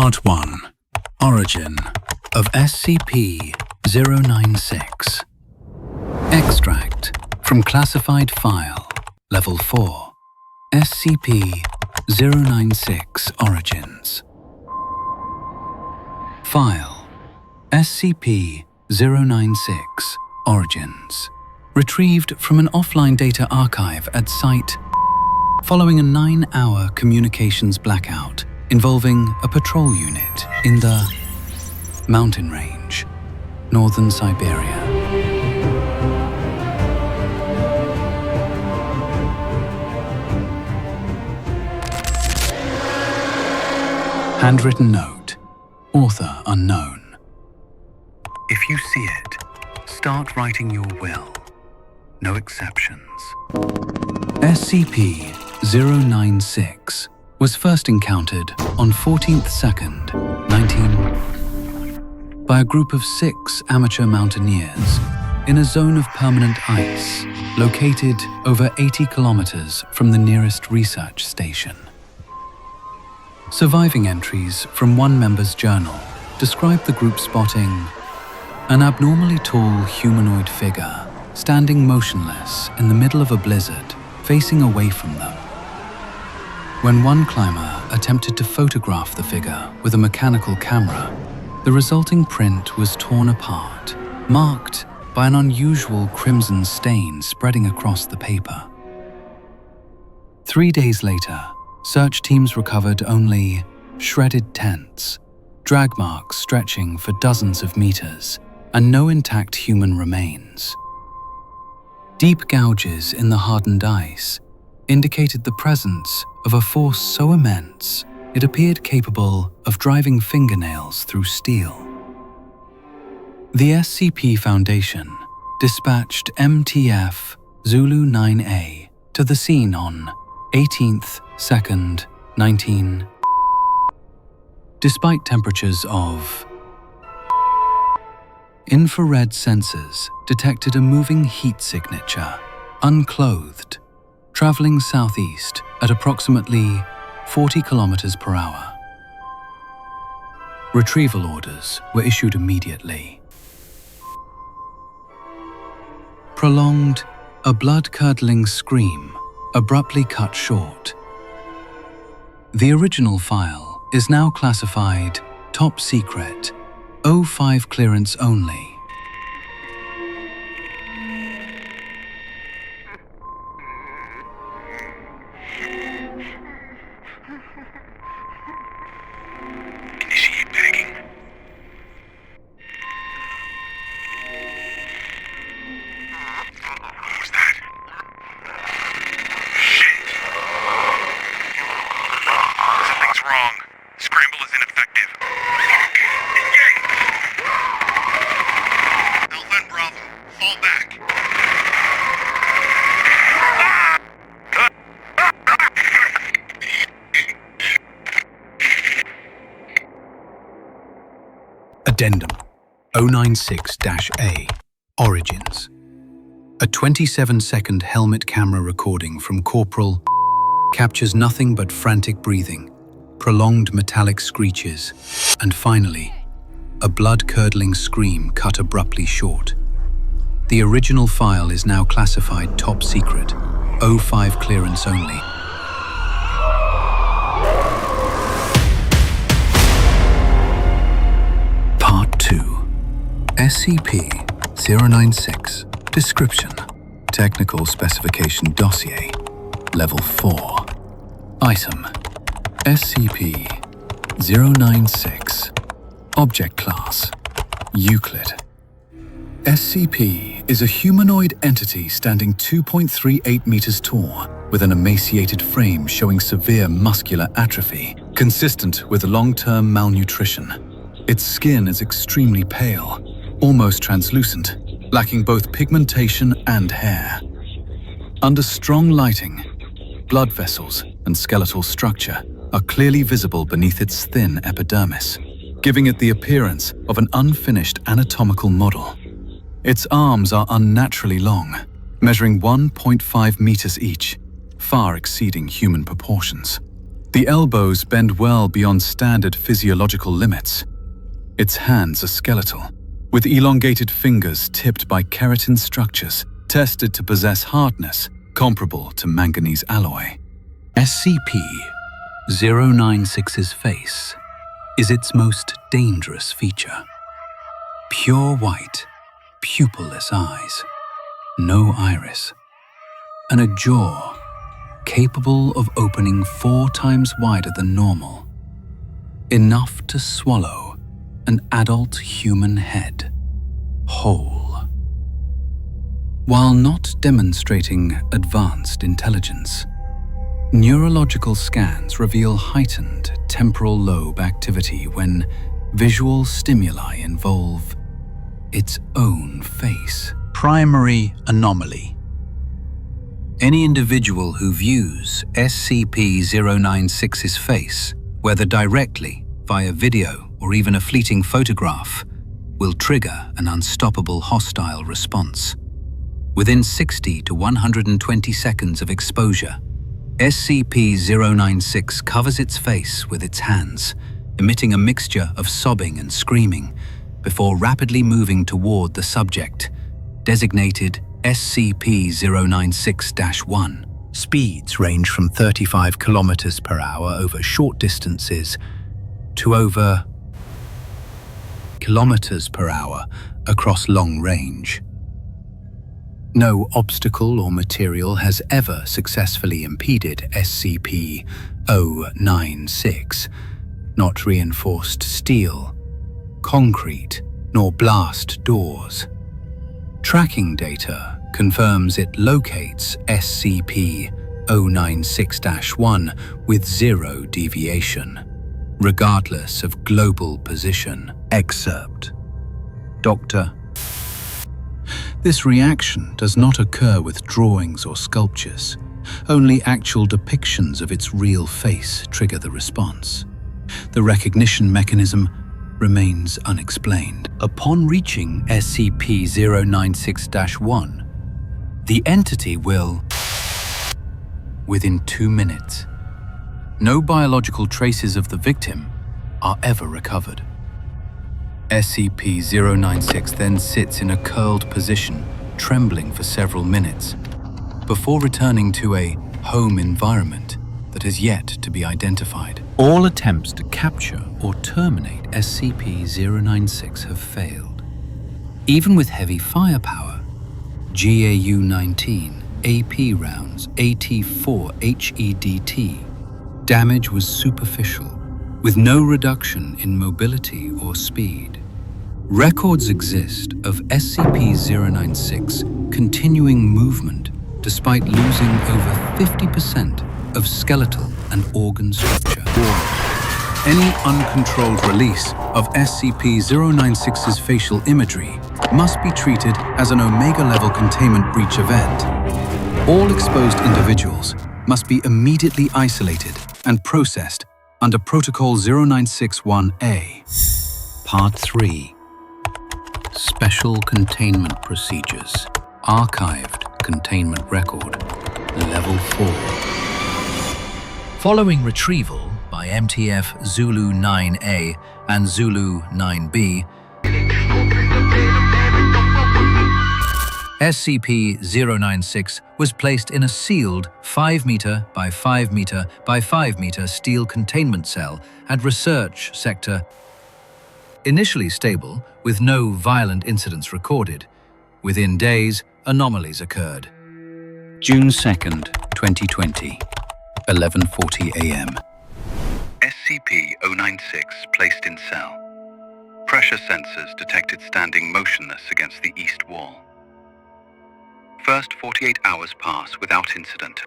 Part 1. Origin of SCP-096. Extract from Classified File, Level 4, SCP-096 Origins. File SCP-096 Origins. Retrieved from an offline data archive at Site following a 9-hour communications blackout involving a patrol unit in the mountain range, northern Siberia. Handwritten note. Author unknown. If you see it, start writing your will. No exceptions. SCP-096 was first encountered on 14th-2nd, by a group of 6 amateur mountaineers in a zone of permanent ice located over 80 kilometers from the nearest research station. Surviving entries from one member's journal describe the group spotting an abnormally tall humanoid figure standing motionless in the middle of a blizzard, facing away from them. When one climber attempted to photograph the figure with a mechanical camera, the resulting print was torn apart, marked by an unusual crimson stain spreading across the paper. 3 days later, search teams recovered only shredded tents, drag marks stretching for dozens of meters, and no intact human remains. Deep gouges in the hardened ice indicated the presence of a force so immense it appeared capable of driving fingernails through steel. The SCP Foundation dispatched MTF Zulu 9A to the scene on 18th-2nd, 19. Despite temperatures of infrared sensors detected a moving heat signature, unclothed, traveling southeast at approximately 40 kilometers per hour. Retrieval orders were issued immediately. Prolonged, a blood-curdling scream abruptly cut short. The original file is now classified Top Secret, 05 clearance only. Initiate tagging. What was that? Shit. Something's wrong. Scramble is ineffective. Engage! Alpha and Bravo, fall back. Addendum 096-A. Origins. A 27-second helmet camera recording from Corporal captures nothing but frantic breathing, prolonged metallic screeches, and finally, a blood-curdling scream cut abruptly short. The original file is now classified Top Secret, 05 clearance only. Part 2. SCP-096. Description. Technical Specification Dossier. Level 4. Item. SCP-096. Object Class. Euclid. SCP is a humanoid entity standing 2.38 meters tall, with an emaciated frame showing severe muscular atrophy, consistent with long-term malnutrition. Its skin is extremely pale, almost translucent, lacking both pigmentation and hair. Under strong lighting, blood vessels and skeletal structure are clearly visible beneath its thin epidermis, giving it the appearance of an unfinished anatomical model. Its arms are unnaturally long, measuring 1.5 meters each, far exceeding human proportions. The elbows bend well beyond standard physiological limits. Its hands are skeletal, with elongated fingers tipped by keratin structures tested to possess hardness comparable to manganese alloy. SCP-096's face is its most dangerous feature. Pure white, pupilless eyes, no iris, and a jaw capable of opening 4 times wider than normal, enough to swallow an adult human head whole. While not demonstrating advanced intelligence, neurological scans reveal heightened temporal lobe activity when visual stimuli involve its own face. Primary anomaly. Any individual who views SCP-096's face, whether directly, via video, or even a fleeting photograph, will trigger an unstoppable hostile response. Within 60 to 120 seconds of exposure, SCP-096 covers its face with its hands, emitting a mixture of sobbing and screaming, before rapidly moving toward the subject, designated SCP-096-1. Speeds range from 35 kilometers per hour over short distances to over kilometers per hour across long range. No obstacle or material has ever successfully impeded SCP-096, not reinforced steel, concrete, nor blast doors. Tracking data confirms it locates SCP-096-1 with 0 deviation, regardless of global position. Excerpt. Dr. This reaction does not occur with drawings or sculptures. Only actual depictions of its real face trigger the response. The recognition mechanism remains unexplained. Upon reaching SCP-096-1, the entity will, within 2 minutes, no biological traces of the victim are ever recovered. SCP-096 then sits in a curled position, trembling for several minutes, before returning to a home environment that has yet to be identified. All attempts to capture or terminate SCP-096 have failed. Even with heavy firepower, GAU-19, AP rounds, AT-4 HEDT, damage was superficial, with no reduction in mobility or speed. Records exist of SCP-096 continuing movement despite losing over 50% of skeletal and organ structure. Any uncontrolled release of SCP-096's facial imagery must be treated as an Omega-level containment breach event. All exposed individuals must be immediately isolated and processed under Protocol 096-1A. Part 3. Special Containment Procedures. Archived Containment Record. Level 4. Following retrieval by MTF Zulu 9A and Zulu 9B, SCP-096 was placed in a sealed 5 meter by 5 meter by 5 meter steel containment cell at Research Sector. Initially stable, with no violent incidents recorded. Within days, anomalies occurred. June 2nd, 2020, 11:40 a.m. SCP-096 placed in cell. Pressure sensors detected standing motionless against the east wall. First 48 hours pass without incident.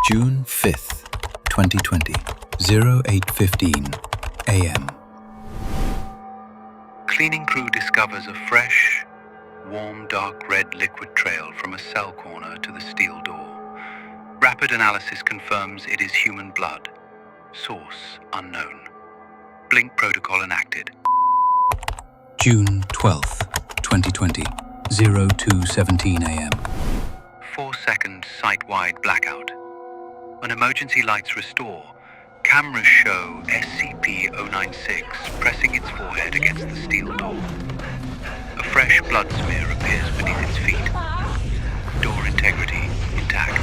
June 5th, 2020, 08:15 a.m. Cleaning crew discovers a fresh, warm, dark red liquid trail from a cell corner to the steel door. Rapid analysis confirms it is human blood. Source unknown. Blink protocol enacted. June 12th, 2020, 02:17 a.m. 4-second site-wide blackout. When emergency lights restore, Cameras show SCP-096 pressing its forehead against the steel door. A fresh blood smear appears beneath its feet. Door integrity intact.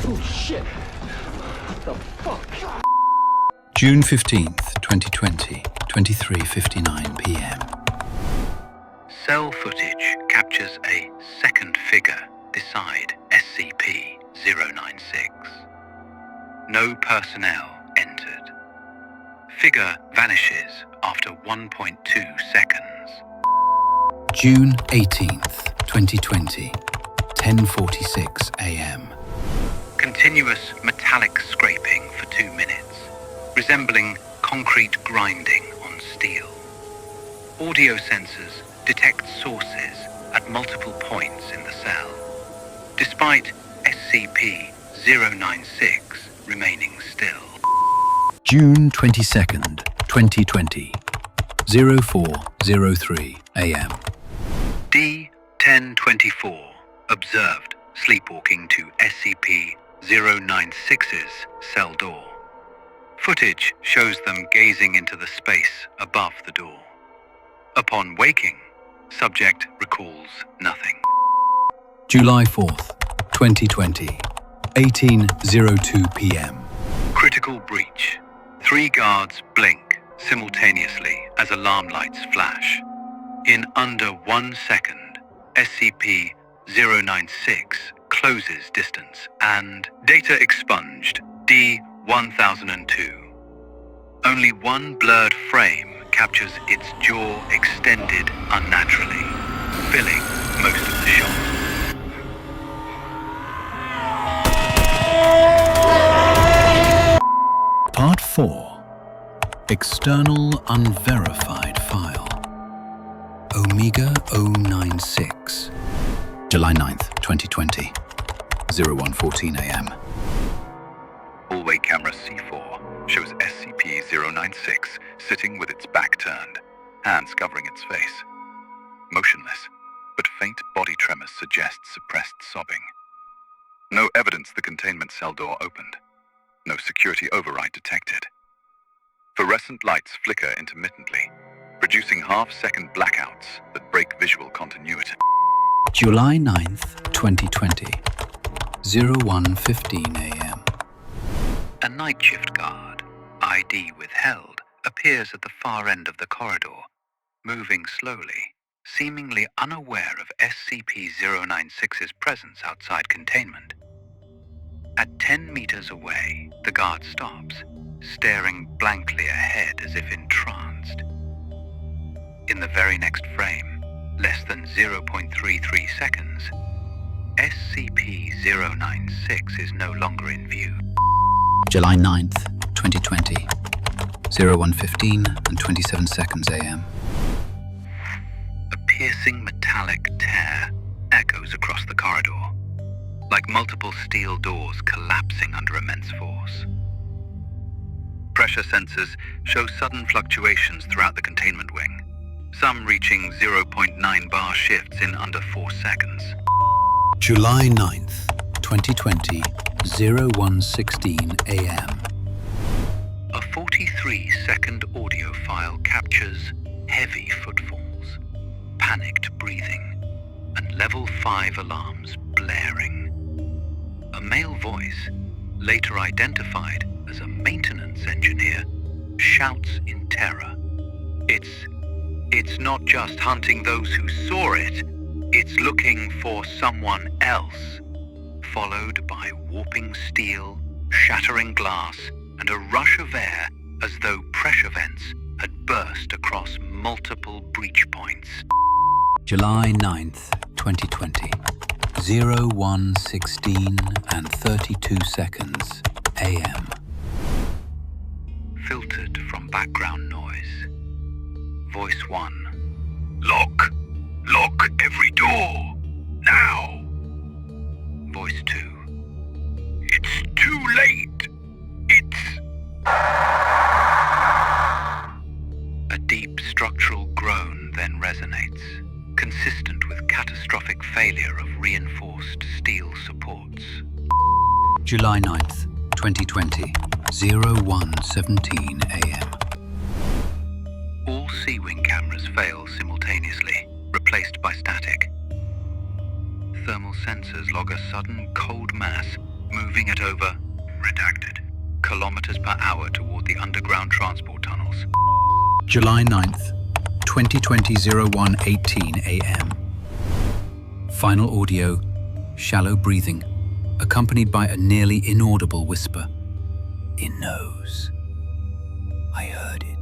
Oh shit! What the fuck? June 15th, 2020, 23:59 p.m. Cell footage captures a second figure beside SCP-096. No personnel entered. Figure vanishes after 1.2 seconds. June 18th, 2020, 10:46 a.m. Continuous metallic scraping for 2 minutes, resembling concrete grinding on steel. Audio sensors detect sources at multiple points in the cell, despite SCP-096 remaining still. June 22nd, 2020, 04:03 a.m. D-1024 observed sleepwalking to SCP-096's cell door. Footage shows them gazing into the space above the door. Upon waking, subject recalls nothing. July 4th, 2020, 18:02 p.m. Critical breach. 3 guards blink simultaneously as alarm lights flash. In under 1 second, SCP-096 closes distance and data expunged D-1002. Only one blurred frame captures its jaw extended unnaturally, filling most of the shot. Part 4. External Unverified File. Omega 096. July 9th, 2020. 01:14 a.m. Hallway camera C4 shows SCP-096 sitting with its back turned, hands covering its face. Motionless, but faint body tremors suggest suppressed sobbing. No evidence the containment cell door opened. No security override detected. Fluorescent lights flicker intermittently, producing half-second blackouts that break visual continuity. July 9th, 2020. 01:15 a.m. A night shift guard, ID withheld, appears at the far end of the corridor, moving slowly, seemingly unaware of SCP-096's presence outside containment. At 10 meters away, the guard stops, staring blankly ahead as if entranced. In the very next frame, less than 0.33 seconds, SCP-096 is no longer in view. July 9th, 2020. 01:15 and 27 seconds a.m. A piercing metallic tear echoes across the corridor, like multiple steel doors collapsing under immense force. Pressure sensors show sudden fluctuations throughout the containment wing, some reaching 0.9 bar shifts in under 4 seconds. July 9th, 2020, 01:16 a.m. A 43-second audio file captures heavy footfalls, panicked breathing, and level 5 alarms blaring. A male voice, later identified as a maintenance engineer, shouts in terror. It's not just hunting those who saw it, it's looking for someone else. Followed by warping steel, shattering glass, and a rush of air as though pressure vents had burst across multiple breach points. July 9th, 2020, 01:16 and 32 seconds a.m. Filtered from background noise. Voice 1. Lock every door, now. Voice 2. It's too late. A deep structural groan then resonates, consistent with catastrophic failure of reinforced steel supports. July 9th, 2020, 01:17 a.m. All C-Wing cameras fail simultaneously, replaced by static. Thermal sensors log a sudden cold mass moving at over redacted kilometers per hour toward the underground transport tunnels. July 9th, 2020, 01:18 a.m. Final audio, shallow breathing, accompanied by a nearly inaudible whisper. It knows. I heard it.